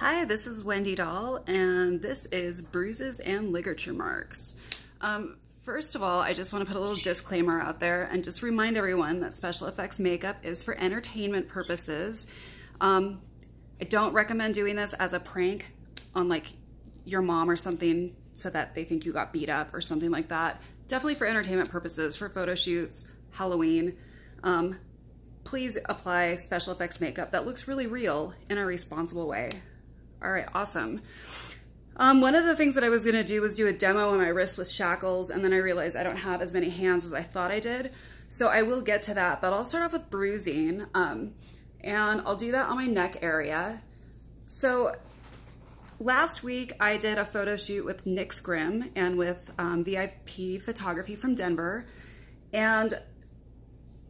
Hi, this is Wendy Doll, and this is Bruises and Ligature Marks. First of all, I just want to put a little disclaimer out there and just remind everyone that special effects makeup is for entertainment purposes. I don't recommend doing this as a prank on like your mom or something so that they think you got beat up or something like that. Definitely for entertainment purposes, for photo shoots, Halloween. Please apply special effects makeup that looks really real in a responsible way. All right, awesome. One of the things that I was gonna do was do a demo on my wrist with shackles, and then I realized I don't have as many hands as I thought I did. So I will get to that, but I'll start off with bruising, and I'll do that on my neck area. So last week I did a photo shoot with Nick Scrim and with VIP Photography from Denver. And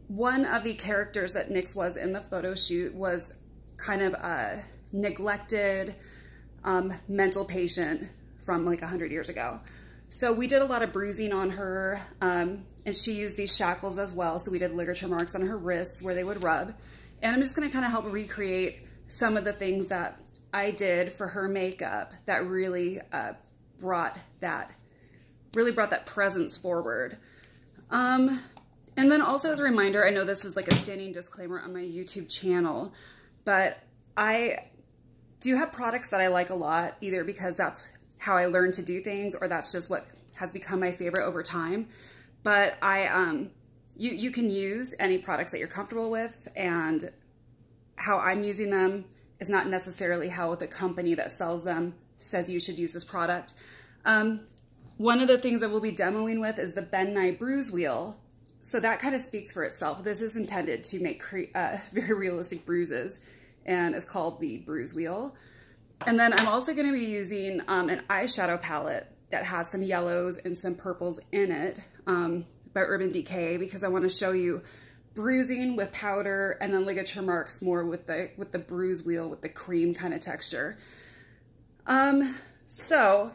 one of the characters that Nick's was in the photo shoot was kind of a neglected mental patient from like 100 years ago. So we did a lot of bruising on her, and she used these shackles as well. So we did ligature marks on her wrists where they would rub. And I'm just gonna kind of help recreate some of the things that I did for her makeup that really brought that presence forward. And then also as a reminder, I know this is like a standing disclaimer on my YouTube channel, but I do have products that I like a lot, either because that's how I learned to do things or that's just what has become my favorite over time. But you can use any products that you're comfortable with, and how I'm using them is not necessarily how the company that sells them says you should use this product. One of the things that we'll be demoing with is the Ben Nye Bruise Wheel. So that kind of speaks for itself. This is intended to make very realistic bruises, and it's called the Bruise Wheel. And then I'm also going to be using an eyeshadow palette that has some yellows and some purples in it by Urban Decay, because I want to show you bruising with powder and then ligature marks more with the Bruise Wheel with the cream kind of texture. So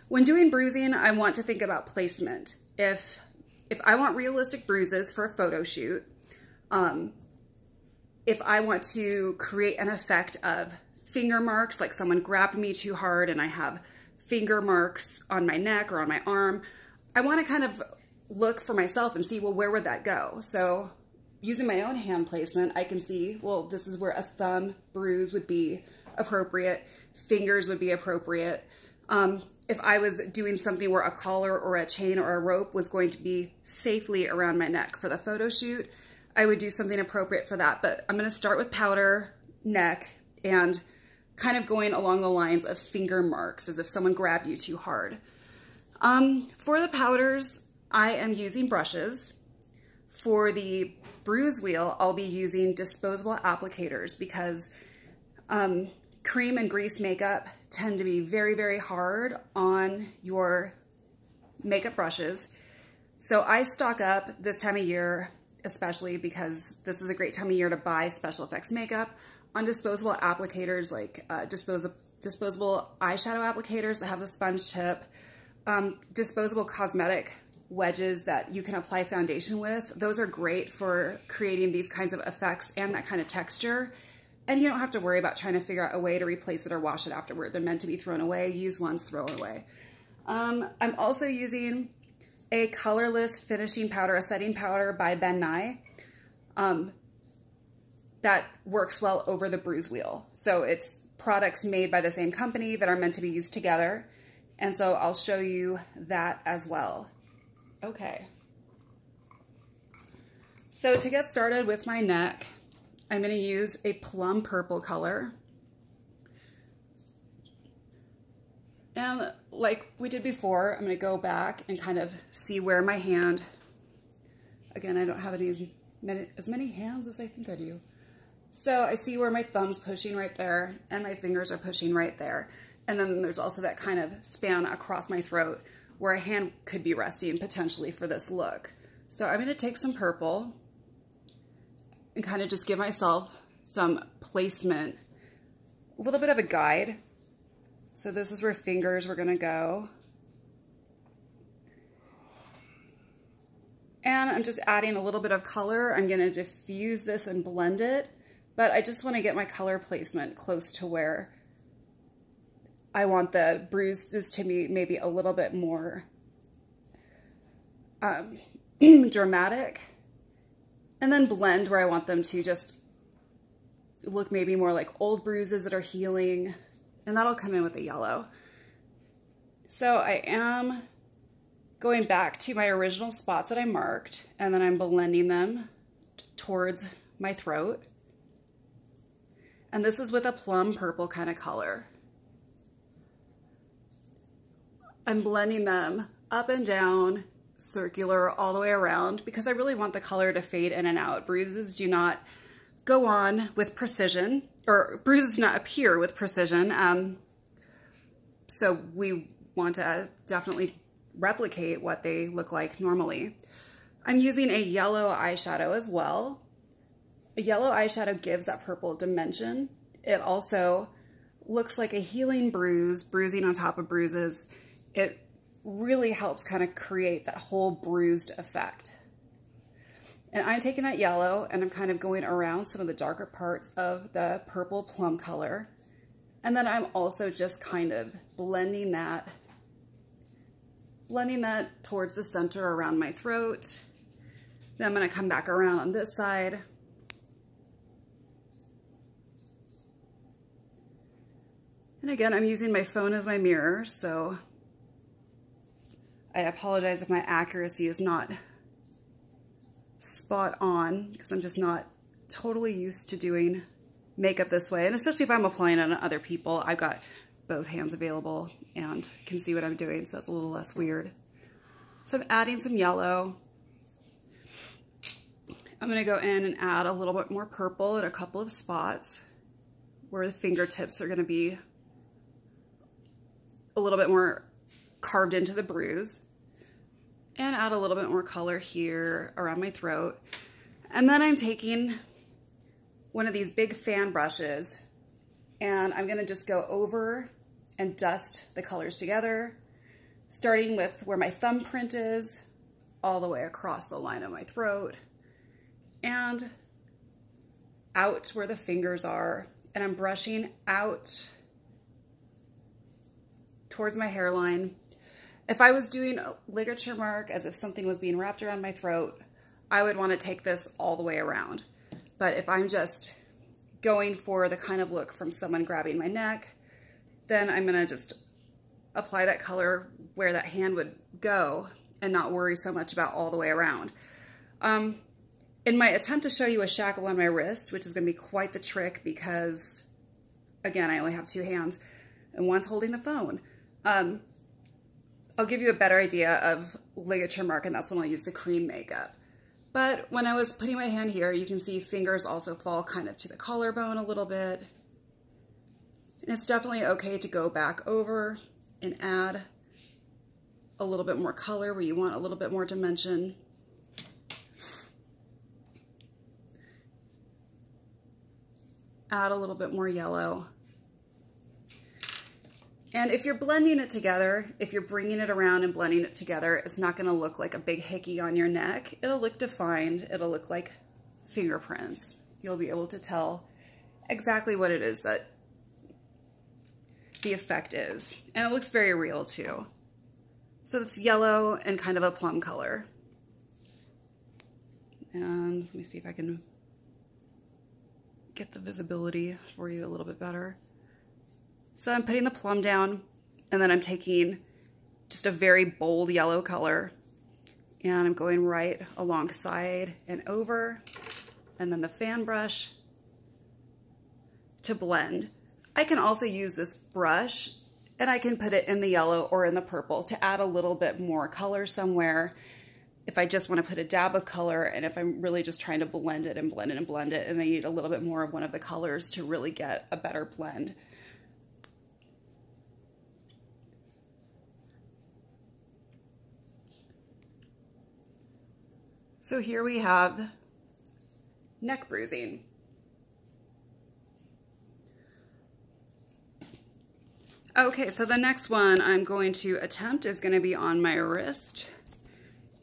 when doing bruising, I want to think about placement. If I want realistic bruises for a photo shoot, if I want to create an effect of finger marks, like someone grabbed me too hard and I have finger marks on my neck or on my arm, I want to kind of look for myself and see, well, where would that go? So using my own hand placement, I can see, well, this is where a thumb bruise would be appropriate, fingers would be appropriate. If I was doing something where a collar or a chain or a rope was going to be safely around my neck for the photo shoot, I would do something appropriate for that. But I'm going to start with powder, neck, and kind of going along the lines of finger marks, as if someone grabbed you too hard. For the powders, I am using brushes. For the bruise wheel, I'll be using disposable applicators, because cream and grease makeup tend to be very, very hard on your makeup brushes. So I stock up this time of year, especially because this is a great time of year to buy special effects makeup, on disposable applicators, like disposable eyeshadow applicators that have the sponge tip, disposable cosmetic wedges that you can apply foundation with. Those are great for creating these kinds of effects and that kind of texture. And you don't have to worry about trying to figure out a way to replace it or wash it afterward. They're meant to be thrown away. Use once, throw away. I'm also using a colorless finishing powder, a setting powder by Ben Nye, that works well over the bruise wheel. So it's products made by the same company that are meant to be used together. And so I'll show you that as well. Okay. So to get started with my neck, I'm going to use a plum purple color. And like we did before, I'm going to go back and kind of see where my hand, again, I don't have as many hands as I think I do. So I see where my thumb's pushing right there and my fingers are pushing right there. And then there's also that kind of span across my throat where a hand could be resting potentially for this look. So I'm going to take some purple and kind of just give myself some placement, a little bit of a guide. So this is where fingers were going to go. And I'm just adding a little bit of color. I'm going to diffuse this and blend it, but I just want to get my color placement close to where I want the bruises to be maybe a little bit more dramatic, and then blend where I want them to just look maybe more like old bruises that are healing, and that'll come in with the yellow. So I am going back to my original spots that I marked, and then I'm blending them towards my throat. And this is with a plum purple kind of color. I'm blending them up and down, circular, all the way around, because I really want the color to fade in and out. Bruises do not go on with precision, or bruises do not appear with precision. So we want to definitely replicate what they look like normally. I'm using a yellow eyeshadow as well. A yellow eyeshadow gives that purple dimension. It also looks like a healing bruise, bruising on top of bruises. It really helps kind of create that whole bruised effect. And I'm taking that yellow and I'm kind of going around some of the darker parts of the purple plum color. And then I'm also just kind of blending that towards the center around my throat. Then I'm going to come back around on this side. And again, I'm using my phone as my mirror, so I apologize if my accuracy is not spot on, because I'm just not totally used to doing makeup this way. And especially if I'm applying it on other people, I've got both hands available and can see what I'm doing, so it's a little less weird. So I'm adding some yellow. I'm gonna go in and add a little bit more purple at a couple of spots where the fingertips are gonna be a little bit more carved into the bruise, and add a little bit more color here around my throat. And then I'm taking one of these big fan brushes and I'm gonna just go over and dust the colors together, starting with where my thumbprint is, all the way across the line of my throat, and out where the fingers are. And I'm brushing out towards my hairline. If I was doing a ligature mark as if something was being wrapped around my throat, I would want to take this all the way around. But if I'm just going for the kind of look from someone grabbing my neck, then I'm gonna just apply that color where that hand would go and not worry so much about all the way around. In my attempt to show you a shackle on my wrist, which is gonna be quite the trick because, again, I only have two hands and one's holding the phone. I'll give you a better idea of ligature mark, and that's when I'll use the cream makeup. But when I was putting my hand here, you can see fingers also fall kind of to the collarbone a little bit. And it's definitely okay to go back over and add a little bit more color where you want a little bit more dimension. Add a little bit more yellow. And if you're blending it together, if you're bringing it around and blending it together, it's not gonna look like a big hickey on your neck. It'll look defined. It'll look like fingerprints. You'll be able to tell exactly what it is that the effect is. And it looks very real too. So it's yellow and kind of a plum color. And let me see if I can get the visibility for you a little bit better. So I'm putting the plum down, and then I'm taking just a very bold yellow color, and I'm going right alongside and over, and then the fan brush to blend. I can also use this brush, and I can put it in the yellow or in the purple to add a little bit more color somewhere if I just want to put a dab of color, and if I'm really just trying to blend it and blend it and blend it, and I need a little bit more of one of the colors to really get a better blend. So here we have neck bruising. Okay, so the next one I'm going to attempt is going to be on my wrist.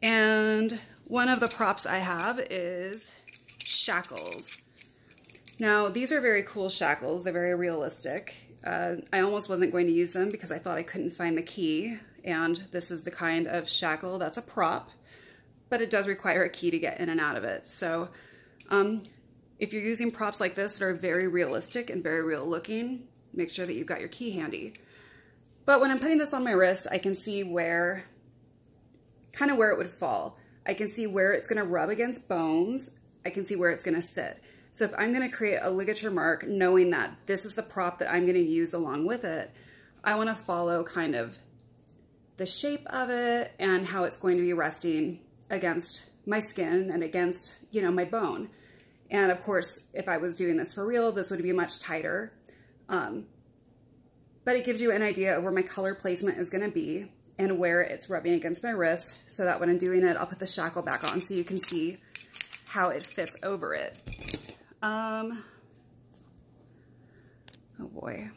And one of the props I have is shackles. Now, these are very cool shackles. They're very realistic. I almost wasn't going to use them because I thought I couldn't find the key, and this is the kind of shackle that's a prop, but it does require a key to get in and out of it. So if you're using props like this that are very realistic and very real looking, make sure that you've got your key handy. But when I'm putting this on my wrist, I can see where, kind of where it would fall. I can see where it's gonna rub against bones. I can see where it's gonna sit. So if I'm gonna create a ligature mark, knowing that this is the prop that I'm gonna use along with it, I wanna follow kind of the shape of it and how it's going to be resting against my skin and against, you know, my bone. And of course, if I was doing this for real, this would be much tighter. But it gives you an idea of where my color placement is gonna be and where it's rubbing against my wrist, so that when I'm doing it, I'll put the shackle back on so you can see how it fits over it. Oh boy.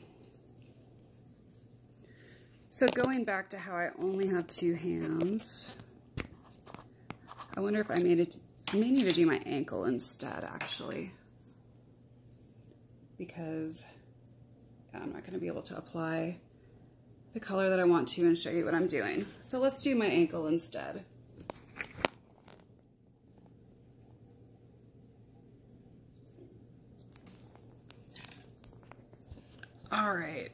So going back to how I only have 2 hands, I wonder if I may need to do my ankle instead, actually, because I'm not going to be able to apply the color that I want to and show you what I'm doing. So let's do my ankle instead. All right,